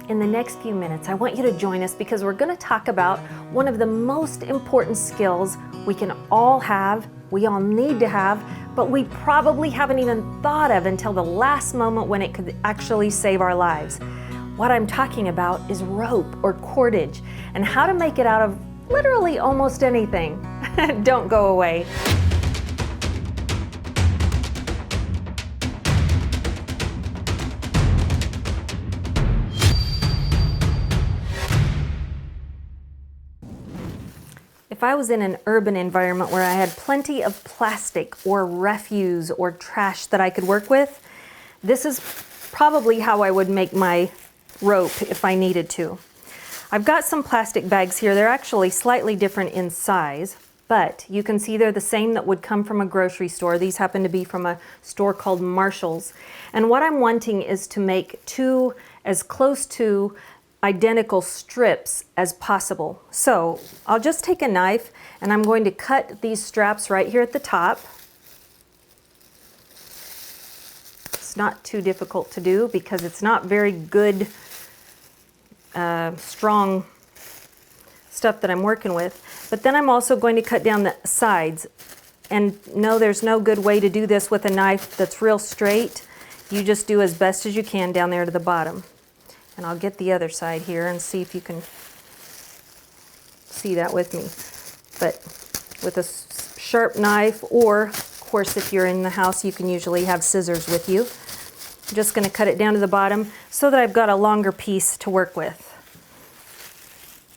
In the next few minutes, I want you to join us because we're going to talk about one of the most important skills we can all have, we all need to have, but we probably haven't even thought of until the last moment when it could actually save our lives. What I'm talking about is rope or cordage and how to make it out of literally almost anything. Don't go away. If I was in an urban environment where I had plenty of plastic or refuse or trash that I could work with, this is probably how I would make my rope if I needed to. I've got some plastic bags here. They're actually slightly different in size, but you can see they're the same that would come from a grocery store. These happen to be from a store called Marshall's. And what I'm wanting is to make two as close to identical strips as possible. So I'll just take a knife and I'm going to cut these straps right here at the top. It's not too difficult to do because it's not very good, strong stuff that I'm working with. But then I'm also going to cut down the sides. And no, there's no good way to do this with a knife that's real straight. You just do as best as you can down there to the bottom. And I'll get the other side here and see if you can see that with me. But with a sharp knife, or of course if you're in the house you can usually have scissors with you. I'm just going to cut it down to the bottom so that I've got a longer piece to work with.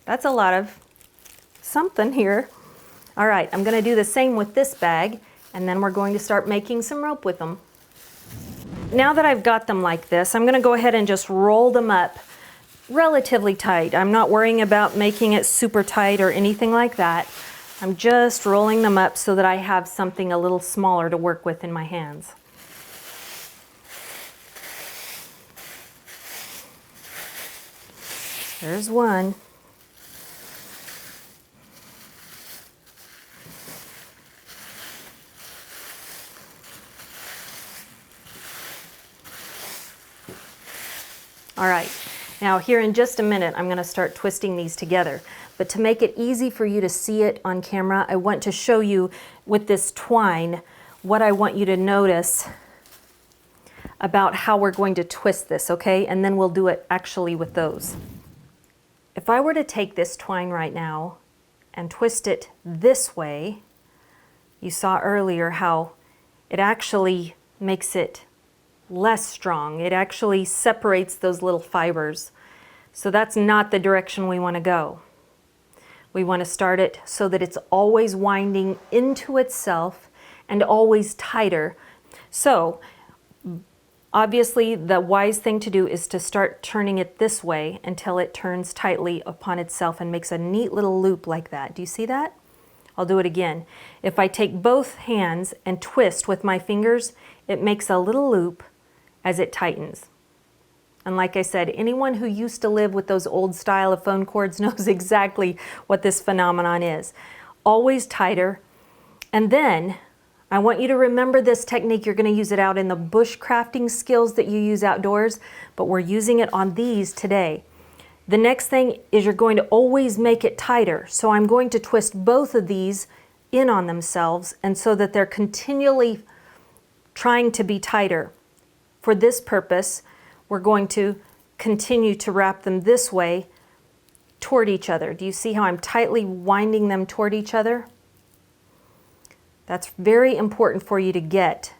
That's a lot of something here. All right, I'm going to do the same with this bag, and then we're going to start making some rope with them. Now that I've got them like this, I'm going to go ahead and just roll them up relatively tight. I'm not worrying about making it super tight or anything like that. I'm just rolling them up so that I have something a little smaller to work with in my hands. There's one. All right, now here in just a minute, I'm going to start twisting these together. But to make it easy for you to see it on camera, I want to show you with this twine what I want you to notice about how we're going to twist this, okay? And then we'll do it actually with those. If I were to take this twine right now and twist it this way, you saw earlier how it actually makes it less strong. It actually separates those little fibers. So that's not the direction we want to go. We want to start it so that it's always winding into itself and always tighter. So obviously the wise thing to do is to start turning it this way until it turns tightly upon itself and makes a neat little loop like that. Do you see that? I'll do it again. If I take both hands and twist with my fingers, it makes a little loop as it tightens. And like I said, anyone who used to live with those old style of phone cords knows exactly what this phenomenon is. Always tighter. And then I want you to remember this technique. You're going to use it out in the bush crafting skills that you use outdoors, but we're using it on these today. The next thing is you're going to always make it tighter. So I'm going to twist both of these in on themselves, and so that they're continually trying to be tighter. For this purpose, we're going to continue to wrap them this way toward each other. Do you see how I'm tightly winding them toward each other? That's very important for you to get.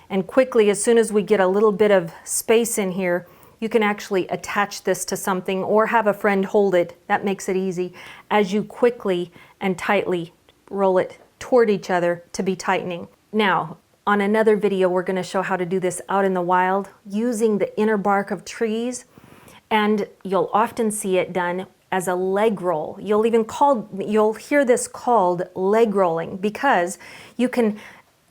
And quickly, as soon as we get a little bit of space in here, you can actually attach this to something or have a friend hold it. That makes it easy as you quickly and tightly roll it toward each other to be tightening. Now, on another video, we're going to show how to do this out in the wild using the inner bark of trees, and you'll often see it done as a leg roll. You'll hear this called leg rolling because you can,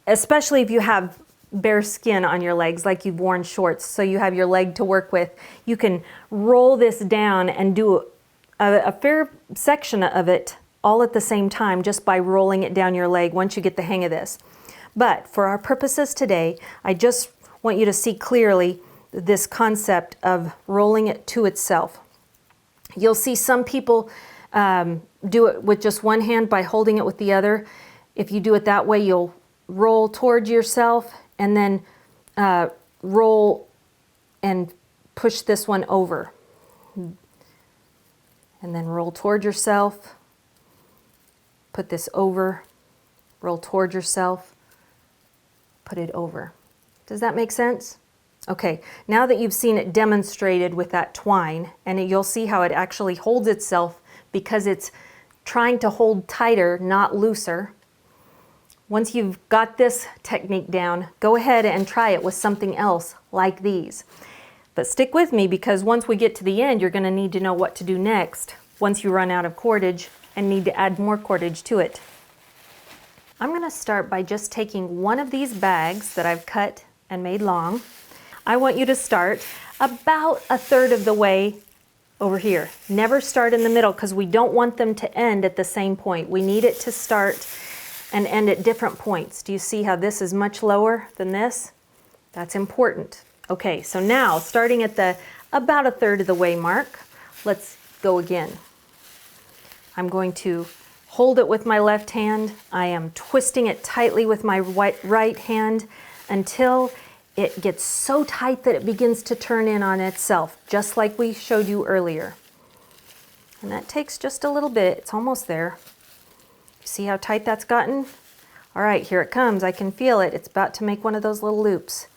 especially if you have bare skin on your legs, like you've worn shorts, so you have your leg to work with, you can roll this down and do a fair section of it all at the same time just by rolling it down your leg once you get the hang of this. But for our purposes today, I just want you to see clearly this concept of rolling it to itself. You'll see some people do it with just one hand by holding it with the other. If you do it that way, you'll roll towards yourself and then roll and push this one over. And then roll toward yourself, put this over, roll toward yourself, put it over. Does that make sense? Okay, now that you've seen it demonstrated with that twine, and you'll see how it actually holds itself because it's trying to hold tighter, not looser. Once you've got this technique down, go ahead and try it with something else like these. But stick with me, because once we get to the end, you're going to need to know what to do next once you run out of cordage and need to add more cordage to it. I'm going to start by just taking one of these bags that I've cut and made long. I want you to start about a third of the way over here. Never start in the middle, because we don't want them to end at the same point. We need it to start and end at different points. Do you see how this is much lower than this? That's important. Okay, so now starting at the about a third of the way mark, let's go again. I'm going to hold it with my left hand. I am twisting it tightly with my right hand until it gets so tight that it begins to turn in on itself, just like we showed you earlier. And that takes just a little bit. It's almost there. See how tight that's gotten? All right, here it comes. I can feel it. It's about to make one of those little loops.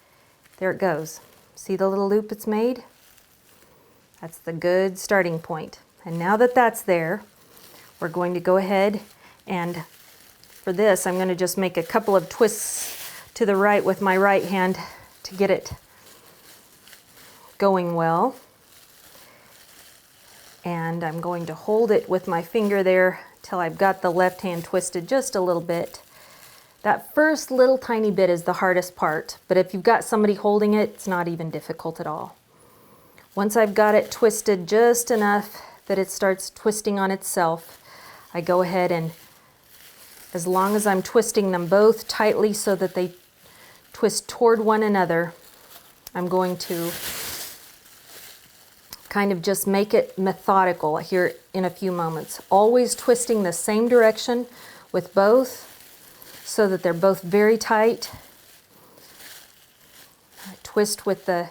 There it goes. See the little loop it's made? That's the good starting point. And now that that's there, we're going to go ahead and for this, I'm going to just make a couple of twists to the right with my right hand to get it going well. And I'm going to hold it with my finger there till I've got the left hand twisted just a little bit. That first little tiny bit is the hardest part, but if you've got somebody holding it, it's not even difficult at all. Once I've got it twisted just enough that it starts twisting on itself, I go ahead and, as long as I'm twisting them both tightly so that they twist toward one another, I'm going to kind of just make it methodical here in a few moments. Always twisting the same direction with both so that they're both very tight. Twist with the,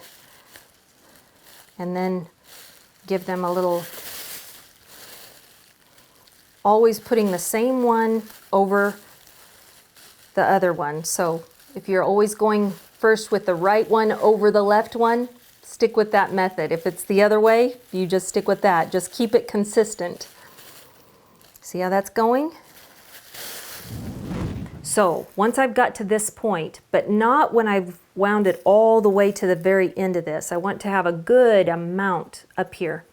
and then give them a little, always putting the same one over the other one. So if you're always going first with the right one over the left one, stick with that method. If it's the other way, you just stick with that. Just keep it consistent. See how that's going? So once I've got to this point, but not when I've wound it all the way to the very end of this, I want to have a good amount up here.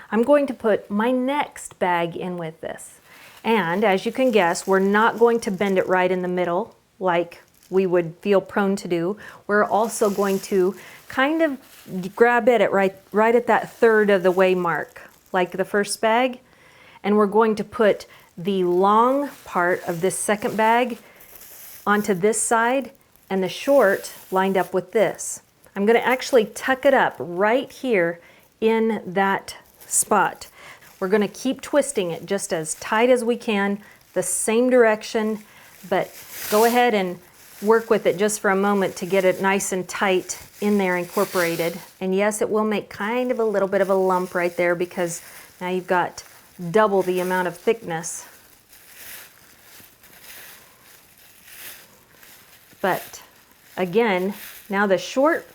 I'm going to put my next bag in with this. And as you can guess, we're not going to bend it right in the middle like we would feel prone to do. We're also going to kind of grab it at right at that third of the way mark, like the first bag. And we're going to put the long part of this second bag onto this side and the short lined up with this. I'm going to actually tuck it up right here in that spot. We're going to keep twisting it just as tight as we can, the same direction, but go ahead and work with it just for a moment to get it nice and tight in there incorporated. And yes, it will make kind of a little bit of a lump right there because now you've got double the amount of thickness. But again, now the short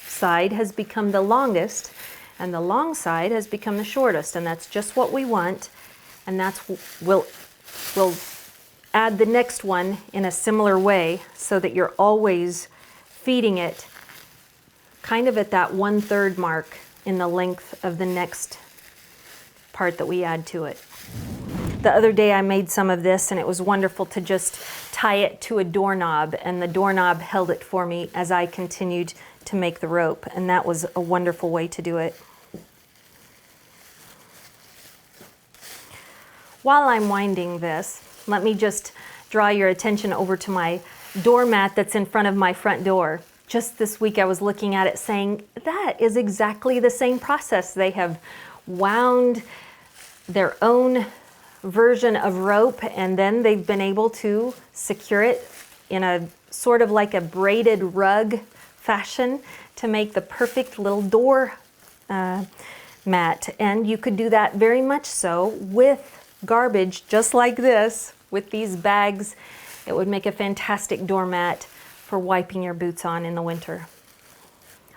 side has become the longest and the long side has become the shortest, and that's just what we want. And that's, we'll add the next one in a similar way so that you're always feeding it kind of at that 1/3 mark in the length of the next part that we add to it. The other day I made some of this and it was wonderful to just tie it to a doorknob, and the doorknob held it for me as I continued to make the rope, and that was a wonderful way to do it. While I'm winding this, let me just draw your attention over to my doormat that's in front of my front door. just this week I was looking at it saying, that is exactly the same process. They have wound their own version of rope, and then they've been able to secure it in a sort of like a braided rug fashion to make the perfect little door mat. And you could do that very much so with garbage just like this, with these bags. It would make a fantastic doormat for wiping your boots on in the winter.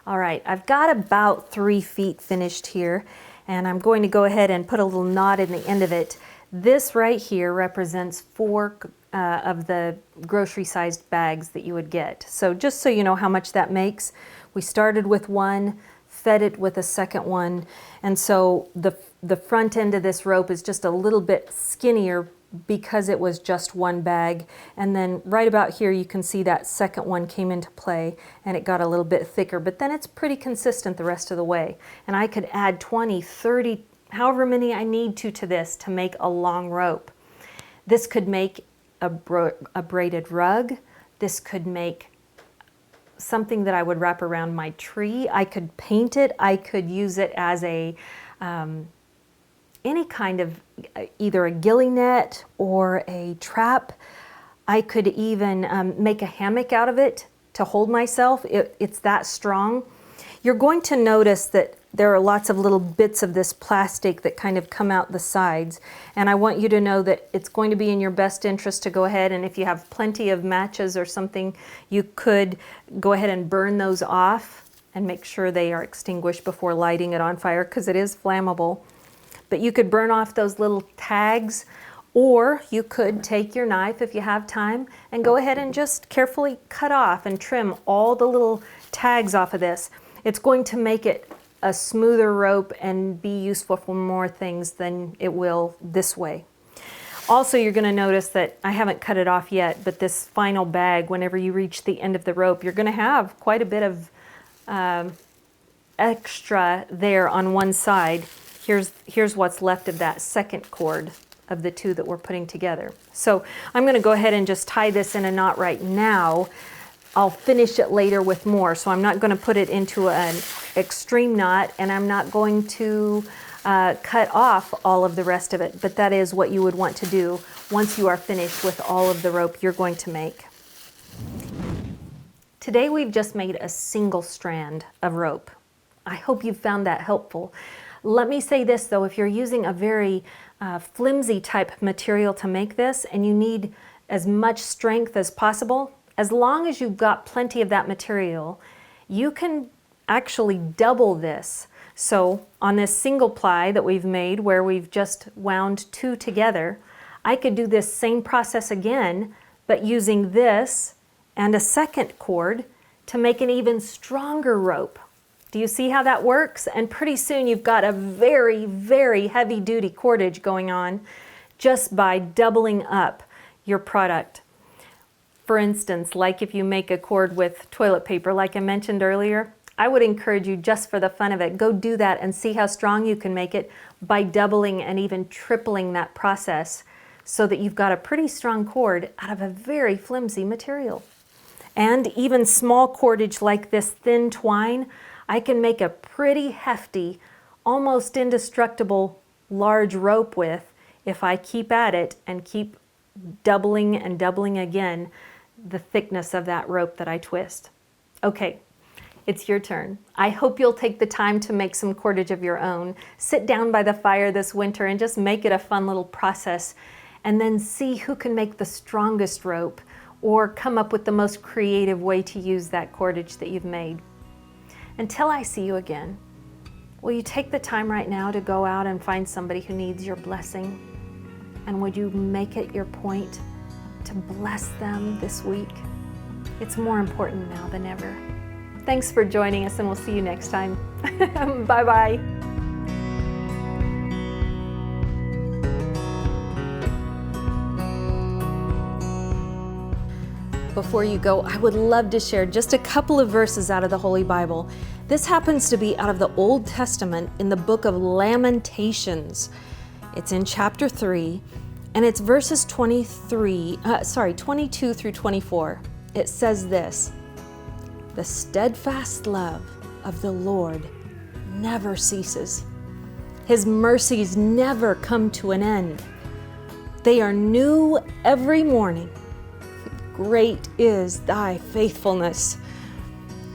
All right, I've got about 3 feet finished here, and I'm going to go ahead and put a little knot in the end of it. This right here represents 4 of the grocery-sized bags that you would get. So just so you know how much that makes, we started with 1, fed it with a second one, and so the front end of this rope is just a little bit skinnier because it was just 1 bag. And then right about here you can see that second one came into play and it got a little bit thicker, but then it's pretty consistent the rest of the way. And I could add 20, 30, however many I need to this to make a long rope. This could make a braided rug. This could make something that I would wrap around my tree. I could paint it. I could use it as a any kind of either a ghillie net or a trap. I could even make a hammock out of it to hold myself. It's that strong. You're going to notice that there are lots of little bits of this plastic that kind of come out the sides, and I want you to know that it's going to be in your best interest to go ahead, and if you have plenty of matches or something, you could go ahead and burn those off and make sure they are extinguished before lighting it on fire, because it is flammable. But you could burn off those little tags, or you could take your knife if you have time and go ahead and just carefully cut off and trim all the little tags off of this. It's going to make it a smoother rope and be useful for more things than it will this way. Also, you're going to notice that I haven't cut it off yet, but this final bag, whenever you reach the end of the rope, you're going to have quite a bit of extra there on one side. Here's what's left of that second cord of the 2 that we're putting together. So I'm going to go ahead and just tie this in a knot right now. I'll finish it later with more, so I'm not going to put it into an extreme knot, and I'm not going to cut off all of the rest of it, but that is what you would want to do once you are finished with all of the rope you're going to make. Today we've just made a single strand of rope. I hope you found that helpful. Let me say this though, if you're using a very flimsy type material to make this and you need as much strength as possible, as long as you've got plenty of that material, you can actually double this. So on this single ply that we've made where we've just wound 2 together, I could do this same process again, but using this and a second cord to make an even stronger rope. Do you see how that works? And pretty soon you've got a very, very heavy duty cordage going on just by doubling up your product. For instance, like if you make a cord with toilet paper, like I mentioned earlier, I would encourage you, just for the fun of it, go do that and see how strong you can make it by doubling and even tripling that process so that you've got a pretty strong cord out of a very flimsy material. And even small cordage like this thin twine, I can make a pretty hefty, almost indestructible large rope with if I keep at it and keep doubling and doubling again the thickness of that rope that I twist. Okay, it's your turn. I hope you'll take the time to make some cordage of your own. Sit down by the fire this winter and just make it a fun little process, and then see who can make the strongest rope or come up with the most creative way to use that cordage that you've made. Until I see you again, will you take the time right now to go out and find somebody who needs your blessing? And would you make it your point to bless them this week? It's more important now than ever. Thanks for joining us, and we'll see you next time. Bye-bye. Before you go, I would love to share just a couple of verses out of the Holy Bible. This happens to be out of the Old Testament in the book of Lamentations. It's in chapter 3, and it's verses 22 through 24. It says this: The steadfast love of the Lord never ceases. His mercies never come to an end. They are new every morning. Great is thy faithfulness.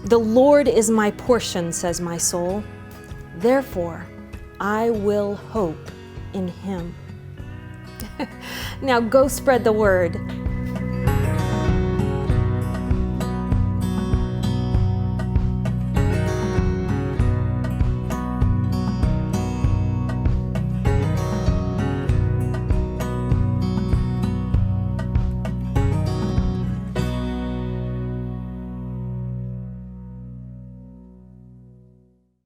The Lord is my portion, says my soul. Therefore, I will hope in him. Now go spread the word.